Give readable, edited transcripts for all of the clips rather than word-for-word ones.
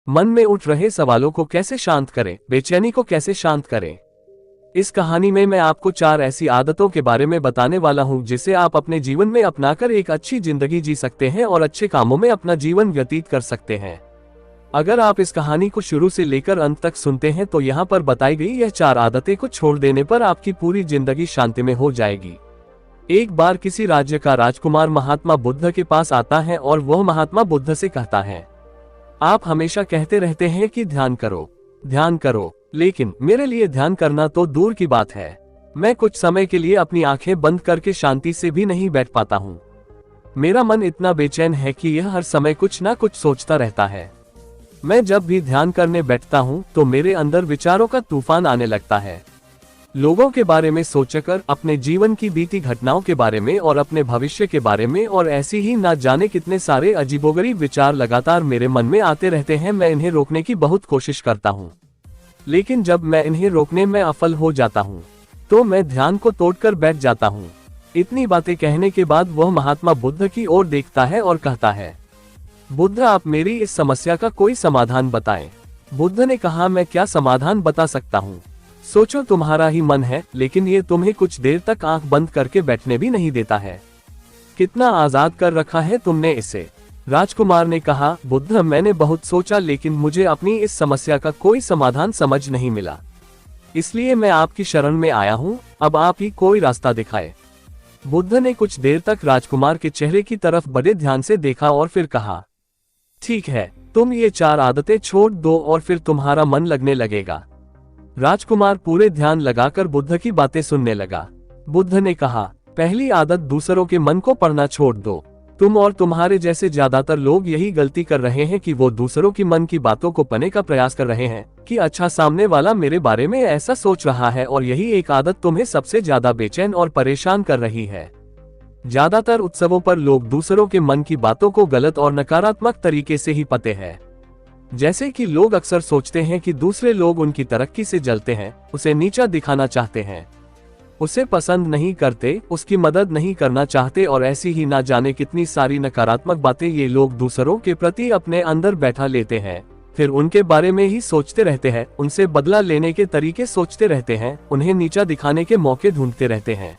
मन में उठ रहे सवालों को कैसे शांत करें, बेचैनी को कैसे शांत करें। इस कहानी में मैं आपको 4 ऐसी आदतों के बारे में बताने वाला हूं जिसे आप अपने जीवन में अपनाकर एक अच्छी जिंदगी जी सकते हैं और अच्छे कामों में अपना जीवन व्यतीत कर सकते हैं। अगर आप इस कहानी को शुरू से लेकर अंत तक सुनते हैं तो यहाँ पर बताई गई यह 4 आदतें को छोड़ देने पर आपकी पूरी जिंदगी शांति में हो जाएगी। एक बार किसी राज्य का राजकुमार महात्मा बुद्ध के पास आता है और वह महात्मा बुद्ध से कहता है, आप हमेशा कहते रहते हैं कि ध्यान करो, लेकिन मेरे लिए ध्यान करना तो दूर की बात है। मैं कुछ समय के लिए अपनी आंखें बंद करके शांति से भी नहीं बैठ पाता हूँ। मेरा मन इतना बेचैन है कि यह हर समय कुछ ना कुछ सोचता रहता है। मैं जब भी ध्यान करने बैठता हूँ तो मेरे अंदर विचारों का तूफान आने लगता है। लोगों के बारे में सोचकर, अपने जीवन की बीती घटनाओं के बारे में और अपने भविष्य के बारे में, और ऐसी ही ना जाने कितने सारे अजीबोगरीब विचार लगातार मेरे मन में आते रहते हैं। मैं इन्हें रोकने की बहुत कोशिश करता हूँ, लेकिन जब मैं इन्हें रोकने में असफल हो जाता हूँ तो मैं ध्यान को तोड़कर बैठ जाता हूँ। इतनी बातें कहने के बाद वह महात्मा बुद्ध की ओर देखता है और कहता है, बुद्ध, आप मेरी इस समस्या का कोई समाधान बताएं। बुद्ध ने कहा, मैं क्या समाधान बता सकता हूँ। सोचो, तुम्हारा ही मन है, लेकिन ये तुम्हें कुछ देर तक आंख बंद करके बैठने भी नहीं देता है। कितना आजाद कर रखा है तुमने इसे। राजकुमार ने कहा, बुद्ध, मैंने बहुत सोचा लेकिन मुझे अपनी इस समस्या का कोई समाधान समझ नहीं मिला, इसलिए मैं आपकी शरण में आया हूँ। अब आप ही कोई रास्ता दिखाए। बुद्ध ने कुछ देर तक राजकुमार के चेहरे की तरफ बड़े ध्यान से देखा और फिर कहा, ठीक है, तुम ये 4 आदतें छोड़ दो और फिर तुम्हारा मन लगने लगेगा। राजकुमार पूरे ध्यान लगाकर बुद्ध की बातें सुनने लगा। बुद्ध ने कहा, पहली आदत, दूसरों के मन को पढ़ना छोड़ दो। तुम और तुम्हारे जैसे ज्यादातर लोग यही गलती कर रहे हैं कि वो दूसरों की मन की बातों को पढ़ने का प्रयास कर रहे हैं कि अच्छा, सामने वाला मेरे बारे में ऐसा सोच रहा है, और यही एक आदत तुम्हें सबसे ज्यादा बेचैन और परेशान कर रही है। ज्यादातर उत्सवों पर लोग दूसरों के मन की बातों को गलत और नकारात्मक तरीके से ही पढ़ते हैं। जैसे कि लोग अक्सर सोचते हैं कि दूसरे लोग उनकी तरक्की से जलते हैं, उसे नीचा दिखाना चाहते हैं, उसे पसंद नहीं करते, उसकी मदद नहीं करना चाहते, और ऐसी ही ना जाने कितनी सारी नकारात्मक बातें ये लोग दूसरों के प्रति अपने अंदर बैठा लेते हैं। फिर उनके बारे में ही सोचते रहते हैं, उनसे बदला लेने के तरीके सोचते रहते हैं, उन्हें नीचा दिखाने के मौके ढूंढते रहते हैं,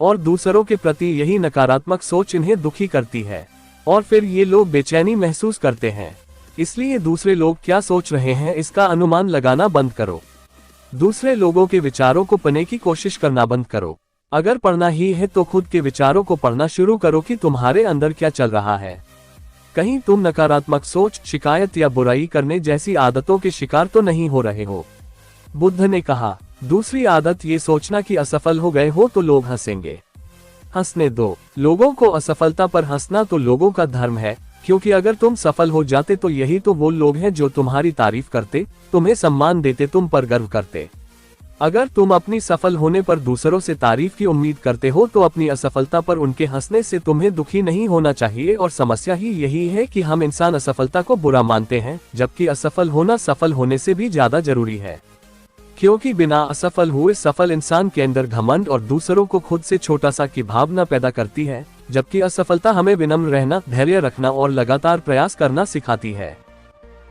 और दूसरों के प्रति यही नकारात्मक सोच इन्हें दुखी करती है, और फिर ये लोग बेचैनी महसूस करते हैं। इसलिए दूसरे लोग क्या सोच रहे हैं इसका अनुमान लगाना बंद करो। दूसरे लोगों के विचारों को पढ़ने की कोशिश करना बंद करो। अगर पढ़ना ही है तो खुद के विचारों को पढ़ना शुरू करो कि तुम्हारे अंदर क्या चल रहा है। कहीं तुम नकारात्मक सोच, शिकायत या बुराई करने जैसी आदतों के शिकार तो नहीं हो रहे हो। बुद्ध ने कहा, दूसरी आदत, ये सोचना कि असफल हो गए हो तो लोग हंसेंगे। हंसने दो। लोगों को असफलता पर हंसना तो लोगों का धर्म है, क्योंकि अगर तुम सफल हो जाते तो यही तो वो लोग हैं जो तुम्हारी तारीफ करते, तुम्हें सम्मान देते, तुम पर गर्व करते। अगर तुम अपनी सफल होने पर दूसरों से तारीफ की उम्मीद करते हो तो अपनी असफलता पर उनके हंसने से तुम्हें दुखी नहीं होना चाहिए। और समस्या ही यही है कि हम इंसान असफलता को बुरा मानते हैं, जबकि असफल होना सफल होने से भी ज्यादा जरूरी है। क्योंकि बिना असफल हुए सफल इंसान के अंदर घमंड और दूसरों को खुद से छोटा सा की भावना पैदा करती है, जबकि असफलता हमें विनम्र रहना, धैर्य रखना और लगातार प्रयास करना सिखाती है।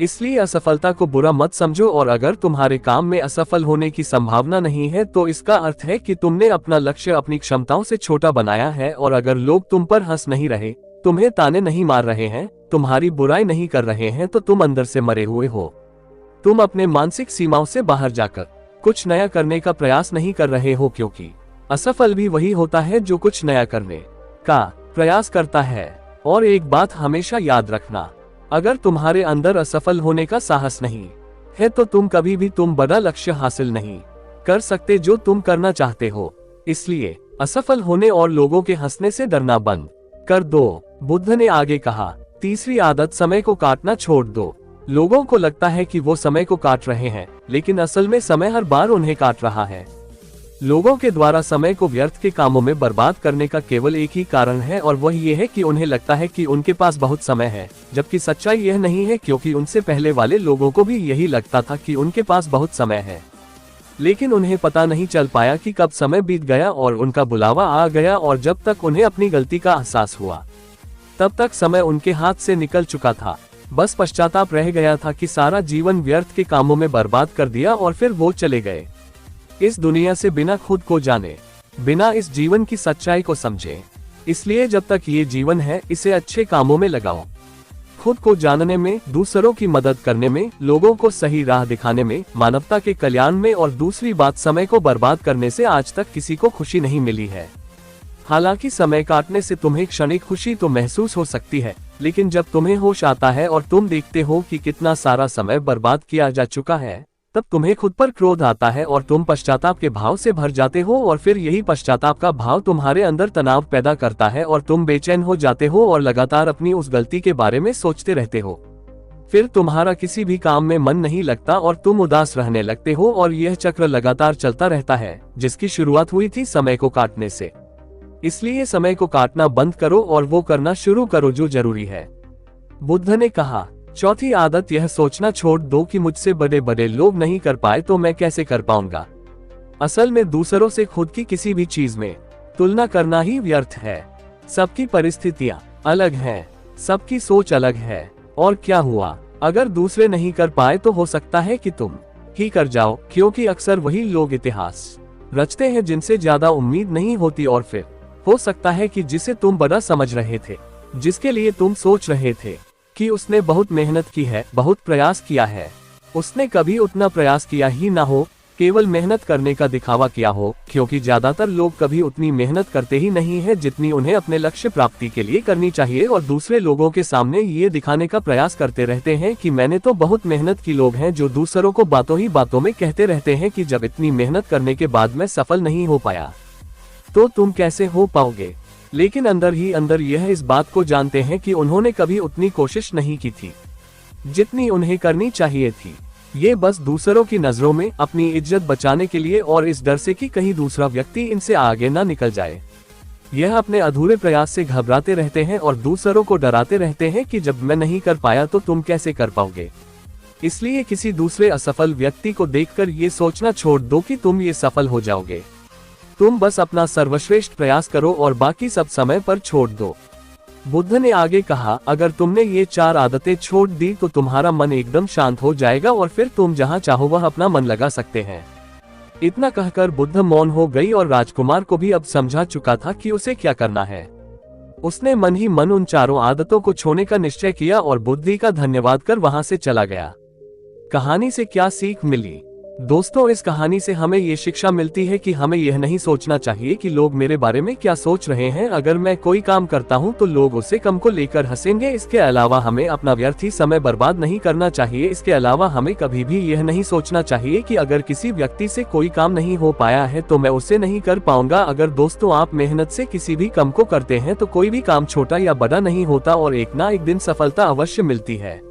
इसलिए असफलता को बुरा मत समझो, और अगर तुम्हारे काम में असफल होने की संभावना नहीं है तो इसका अर्थ है कि तुमने अपना लक्ष्य अपनी क्षमताओं से छोटा बनाया है। और अगर लोग तुम पर हंस नहीं रहे, तुम्हें ताने नहीं मार रहे हैं, तुम्हारी बुराई नहीं कर रहे हैं, तो तुम अंदर से मरे हुए हो। तुम अपने मानसिक सीमाओं से बाहर जाकर कुछ नया करने का प्रयास नहीं कर रहे हो, क्योंकि असफल भी वही होता है जो कुछ नया करने का प्रयास करता है। और एक बात हमेशा याद रखना, अगर तुम्हारे अंदर असफल होने का साहस नहीं है तो तुम कभी भी बड़ा लक्ष्य हासिल नहीं कर सकते जो तुम करना चाहते हो। इसलिए असफल होने और लोगों के हंसने से डरना बंद कर दो। बुद्ध ने आगे कहा, तीसरी आदत, समय को काटना छोड़ दो। लोगों को लगता है कि वो समय को काट रहे हैं, लेकिन असल में समय हर बार उन्हें काट रहा है। लोगों के द्वारा समय को व्यर्थ के कामों में बर्बाद करने का केवल एक ही कारण है, और वह ये है कि उन्हें लगता है कि उनके पास बहुत समय है, जबकि सच्चाई यह नहीं है, क्योंकि उनसे पहले वाले लोगों को भी यही लगता था कि उनके पास बहुत समय है। लेकिन उन्हें पता नहीं चल पाया कि कब समय बीत गया और उनका बुलावा आ गया, और जब तक उन्हें अपनी गलती का एहसास हुआ तब तक समय उनके हाथ से निकल चुका था। बस पश्चाताप रह गया था कि सारा जीवन व्यर्थ के कामों में बर्बाद कर दिया और फिर वो चले गए इस दुनिया से बिना खुद को जाने, बिना इस जीवन की सच्चाई को समझे। इसलिए जब तक ये जीवन है इसे अच्छे कामों में लगाओ, खुद को जानने में, दूसरों की मदद करने में, लोगों को सही राह दिखाने में, मानवता के कल्याण में। और दूसरी बात, समय को बर्बाद करने से आज तक किसी को खुशी नहीं मिली है। हालांकि समय काटने से तुम्हें क्षणिक खुशी तो महसूस हो सकती है, लेकिन जब तुम्हें होश आता है और तुम देखते हो कि कितना सारा समय बर्बाद किया जा चुका है, तब तुम्हें खुद पर क्रोध आता है और तुम पश्चाताप के भाव से भर जाते हो। और फिर यही पश्चाताप का भाव तुम्हारे अंदर तनाव पैदा करता है और तुम बेचैन हो जाते हो और लगातार अपनी उस गलती के बारे में सोचते रहते हो। फिर तुम्हारा किसी भी काम में मन नहीं लगता और तुम उदास रहने लगते हो और यह चक्र लगातार चलता रहता है, जिसकी शुरुआत हुई थी समय को काटने से। इसलिए समय को काटना बंद करो और वो करना शुरू करो जो जरूरी है। बुद्ध ने कहा, चौथी आदत यह सोचना छोड़ दो कि मुझसे बड़े बड़े लोग नहीं कर पाए तो मैं कैसे कर पाऊंगा। असल में दूसरों से खुद की किसी भी चीज में तुलना करना ही व्यर्थ है। सबकी परिस्थितियां अलग हैं, सबकी सोच अलग है। और क्या हुआ अगर दूसरे नहीं कर पाए तो हो सकता है कि तुम ही कर जाओ, क्योंकि अक्सर वही लोग इतिहास रचते हैं जिनसे ज्यादा उम्मीद नहीं होती। और फिर हो सकता है कि जिसे तुम बड़ा समझ रहे थे, जिसके लिए तुम सोच रहे थे कि उसने बहुत मेहनत की है, बहुत प्रयास किया है, उसने कभी उतना प्रयास किया ही ना हो, केवल मेहनत करने का दिखावा किया हो। क्योंकि ज्यादातर लोग कभी उतनी मेहनत करते ही नहीं है जितनी उन्हें अपने लक्ष्य प्राप्ति के लिए करनी चाहिए, और दूसरे लोगों के सामने ये दिखाने का प्रयास करते रहते हैं कि मैंने तो बहुत मेहनत की। लोग हैं जो दूसरों को बातों ही बातों में कहते रहते हैं कि जब इतनी मेहनत करने के बाद मैं सफल नहीं हो पाया तो तुम कैसे हो पाओगे। लेकिन अंदर ही अंदर यह इस बात को जानते हैं कि उन्होंने कभी उतनी कोशिश नहीं की थी जितनी उन्हें करनी चाहिए थी। ये बस दूसरों की नजरों में अपनी इज्जत बचाने के लिए और इस डर से कि कहीं दूसरा व्यक्ति इनसे आगे ना निकल जाए। यह अपने अधूरे प्रयास से घबराते रहते हैं और दूसरों को डराते रहते हैं कि जब मैं नहीं कर पाया तो तुम कैसे कर पाओगे। इसलिए किसी दूसरे असफल व्यक्ति को देखकर ये सोचना छोड़ दो कि तुम ये सफल हो जाओगे। तुम बस अपना सर्वश्रेष्ठ प्रयास करो और बाकी सब समय पर छोड़ दो। बुद्ध ने आगे कहा, अगर तुमने ये 4 आदतें छोड़ दी तो तुम्हारा मन एकदम शांत हो जाएगा और फिर तुम जहां चाहो वह अपना मन लगा सकते हैं। इतना कहकर बुद्ध मौन हो गई और राजकुमार को भी अब समझा चुका था कि उसे क्या करना है। उसने मन ही मन उन 4 आदतों को छोड़ने का निश्चय किया और बुद्धि का धन्यवाद कर वहां से चला गया। कहानी से क्या सीख मिली? दोस्तों, इस कहानी से हमें ये शिक्षा मिलती है कि हमें यह नहीं सोचना चाहिए कि लोग मेरे बारे में क्या सोच रहे हैं। अगर मैं कोई काम करता हूं तो लोग उसे कम को लेकर हंसेंगे। इसके अलावा हमें अपना व्यर्थ ही समय बर्बाद नहीं करना चाहिए। इसके अलावा हमें कभी भी यह नहीं सोचना चाहिए कि अगर किसी व्यक्ति से कोई काम नहीं हो पाया है तो मैं उसे नहीं कर पाऊंगा। अगर दोस्तों आप मेहनत से किसी भी काम को करते हैं तो कोई भी काम छोटा या बड़ा नहीं होता और एक ना एक दिन सफलता अवश्य मिलती है।